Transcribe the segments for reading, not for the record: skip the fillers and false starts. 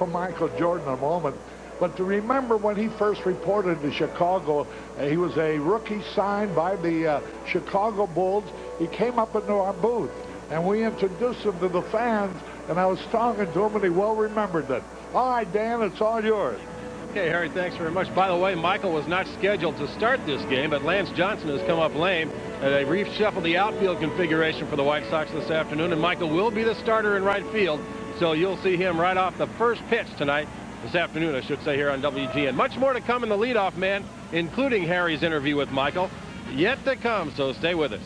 from Michael Jordan in a moment. But to remember when he first reported to Chicago, he was a rookie signed by the Chicago Bulls. He came up into our booth, and we introduced him to the fans, and I was talking to him, and he well remembered it. All right, Dan, it's all yours. Okay, Harry, thanks very much. By the way, Michael was not scheduled to start this game, but Lance Johnson has come up lame. They reshuffled the outfield configuration for the White Sox this afternoon, and Michael will be the starter in right field, so you'll see him right off the first pitch tonight, this afternoon, I should say, here on WGN. Much more to come in the leadoff man, including Harry's interview with Michael, yet to come, so stay with us.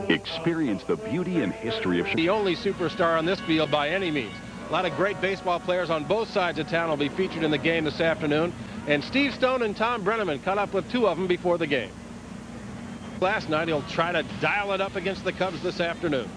Experience the beauty and history of Chicago. The only superstar on this field by any means. A lot of great baseball players on both sides of town will be featured in the game this afternoon. And Steve Stone and Tom Brenneman caught up with two of them before the game. Last night, he'll try to dial it up against the Cubs this afternoon.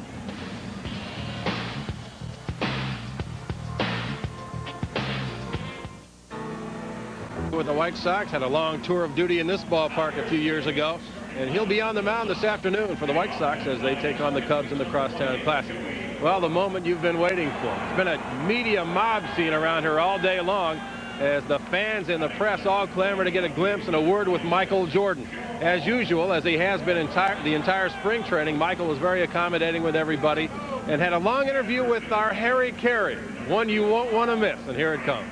With the White Sox, had a long tour of duty in this ballpark a few years ago. And he'll be on the mound this afternoon for the White Sox as they take on the Cubs in the Crosstown Classic. Well, the moment you've been waiting for. It's been a media mob scene around here all day long as the fans and the press all clamor to get a glimpse and a word with Michael Jordan. As usual, as he has been the entire spring training, Michael was very accommodating with everybody and had a long interview with our Harry Caray, one you won't want to miss, and here it comes.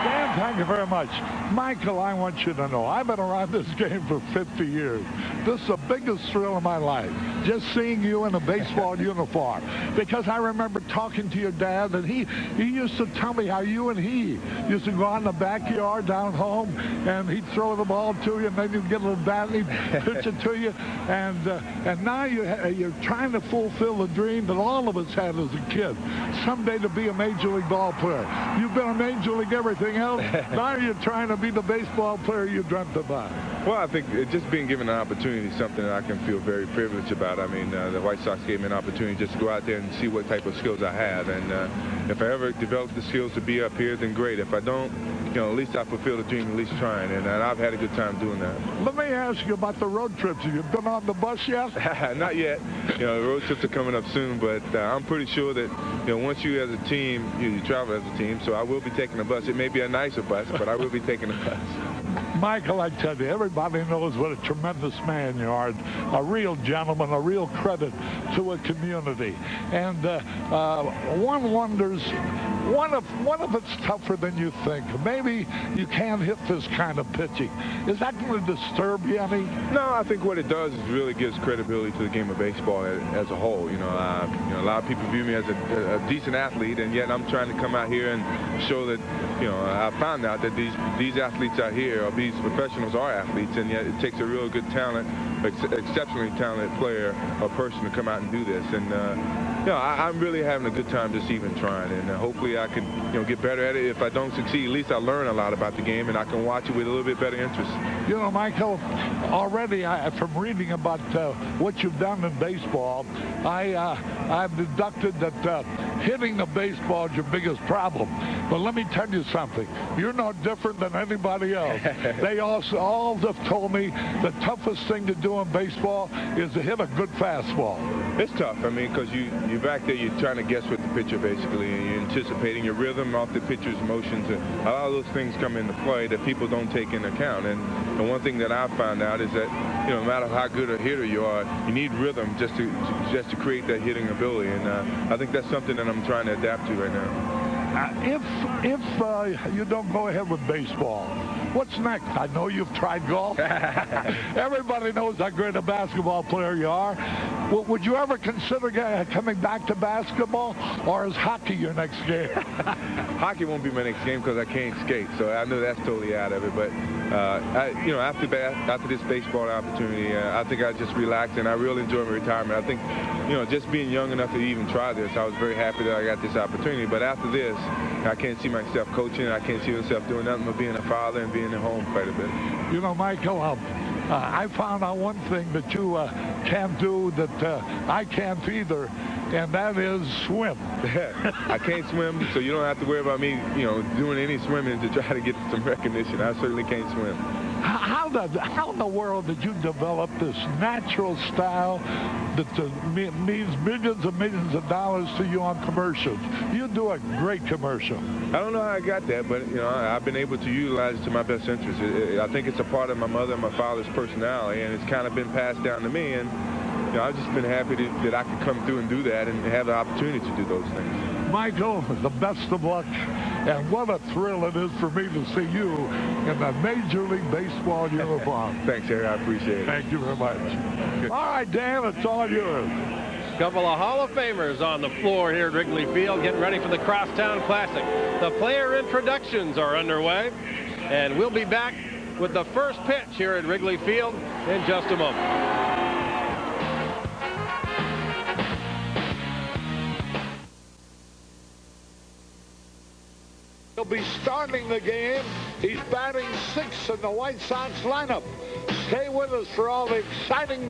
Dan, thank you very much. Michael, I want you to know, I've been around this game for 50 years. This is the biggest thrill of my life, just seeing you in a baseball uniform. Because I remember talking to your dad, and he used to tell me how you and he used to go out in the backyard down home, and he'd throw the ball to you, and then you'd get a little bat, and he'd pitch it to you. And now you're trying to fulfill the dream that all of us had as a kid, someday to be a Major League ball player. You've been a Major League everything else. Now you're trying to be the baseball player you dreamt about. Well, I think just being given an opportunity is something that I can feel very privileged about. I mean, the White Sox gave me an opportunity just to go out there and see what type of skills I have. And if I ever develop the skills to be up here, then great. If I don't, you know, at least I fulfill the dream, at least trying. And I've had a good time doing that. Let me ask you about the road trips. Have you been on the bus yet? Not yet. You know, the road trips are coming up soon, but I'm pretty sure that, you know, once you as a team, you travel as a team, so I will be taking a bus. It may be a nicer bus, but I will be taking a bus. Michael, I tell you, everybody knows what a tremendous man you are. A real gentleman, a real credit to a community. And one wonders, what if it's tougher than you think? Maybe you can't hit this kind of pitching. Is that going to disturb you any? No, I think what it does is really gives credibility to the game of baseball as a whole. You know, a lot of people view me as a decent athlete, and yet I'm trying to come out here and show that, you know, I found out that these athletes out here, or these professionals, are athletes, and yet it takes a real good talent, exceptionally talented player or person to come out and do this. And you know, I'm really having a good time just even trying, and hopefully I can, you know, get better at it. If I don't succeed, at least I learn a lot about the game, and I can watch it with a little bit better interest. You know, Michael, already from reading about what you've done in baseball, I've deducted that hitting the baseball is your biggest problem. But let me tell you something. You're no different than anybody else. They all have told me the toughest thing to do in baseball is to hit a good fastball. It's tough. I mean, because you're back there, you're trying to guess with the pitcher, basically, and you're anticipating your rhythm off the pitcher's motions. And a lot of those things come into play that people don't take into account. And the one thing that I found out is that, you know, no matter how good a hitter you are, you need rhythm just to create that hitting ability. And I think that's something that I'm trying to adapt to right now. If you don't go ahead with baseball, what's next? I know you've tried golf. Everybody knows how great a basketball player you are. Would you ever consider coming back to basketball, or is hockey your next game? Hockey won't be my next game because I can't skate, so I know that's totally out of it. But you know, after this baseball opportunity, I think I just relaxed and I really enjoy my retirement. I think, you know, just being young enough to even try this, I was very happy that I got this opportunity. But after this, I can't see myself coaching. I can't see myself doing nothing but being a father and being at home quite a bit. You know, Michael, I found out one thing that you can't do that I can't either, and that is swim. I can't swim, so you don't have to worry about me, you know, doing any swimming to try to get some recognition. I certainly can't swim. How in the world did you develop this natural style that means millions and millions of dollars to you on commercials? You do a great commercial. I don't know how I got that, but, you know, I've been able to utilize it to my best interest. I think it's a part of my mother and my father's personality, and it's kind of been passed down to me. And, you know, I've just been happy that I could come through and do that and have the opportunity to do those things. Michael, the best of luck. And what a thrill it is for me to see you in the Major League Baseball uniform. Thanks, Harry. I appreciate it. Thank you very much. All right, Dan, it's all yours. Couple of Hall of Famers on the floor here at Wrigley Field, getting ready for the Crosstown Classic. The player introductions are underway, and we'll be back with the first pitch here at Wrigley Field in just a moment. He'll be starting the game. He's batting 6th in the White Sox lineup. Stay with us for all the exciting